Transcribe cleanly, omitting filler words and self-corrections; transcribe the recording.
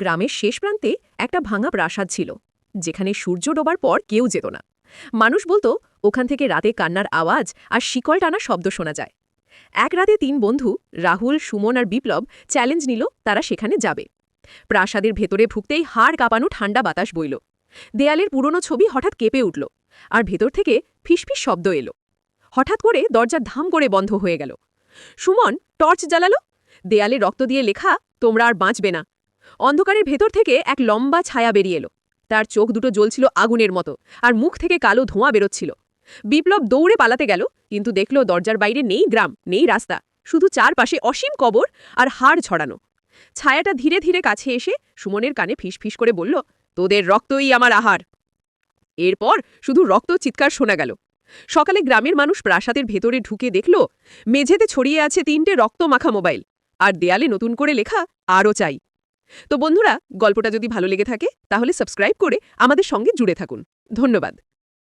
গ্রামের শেষ প্রান্তে একটা ভাঙা প্রাসাদ ছিল, যেখানে সূর্য ডোবার পর কেউ যেত না। মানুষ বলতো ওখান থেকে রাতে কান্নার আওয়াজ আর শিকল টানা শব্দ শোনা যায়। এক রাতে ৩ বন্ধু রাহুল, সুমন আর বিপ্লব চ্যালেঞ্জ নিল তারা সেখানে যাবে। প্রাসাদের ভেতরে ঢুকতেই হাড় কাঁপানো ঠান্ডা বাতাস বইল। দেয়ালের পুরনো ছবি হঠাৎ কেঁপে উঠল, আর ভেতর থেকে ফিসফিস শব্দ এলো। হঠাৎ করে দরজা ধাম করে বন্ধ হয়ে গেল। সুমন টর্চ জ্বালালো। দেয়ালে রক্ত দিয়ে লেখা, তোমরা আর বাঁচবে না। অন্ধকারের ভেতর থেকে এক লম্বা ছায়া বেরিয়ে এলো। তার চোখ দুটো জ্বলছিল আগুনের মতো, আর মুখ থেকে কালো ধোঁয়া বেরোচ্ছিল। বিপ্লব দৌড়ে পালাতে গেল, কিন্তু দেখল দরজার বাইরে নেই গ্রাম, নেই রাস্তা, শুধু চারপাশে অসীম কবর আর হাড় ছড়ানো। ছায়াটা ধীরে ধীরে কাছে এসে সুমনের কানে ফিসফিস করে বলল, তোদের রক্তই আমার আহার। এরপর শুধু রক্ত চিৎকার শোনা গেল। সকালে গ্রামের মানুষ প্রাসাদের ভেতরে ঢুকে দেখল মেঝেতে ছড়িয়ে আছে ৩টে রক্তমাখা মোবাইল, আর দেয়ালে নতুন করে লেখা, আরও চাই। তো বন্ধুরা, গল্পটা যদি ভালো লেগে থাকে তাহলে সাবস্ক্রাইব করে আমাদের সঙ্গে জুড়ে থাকুন। ধন্যবাদ।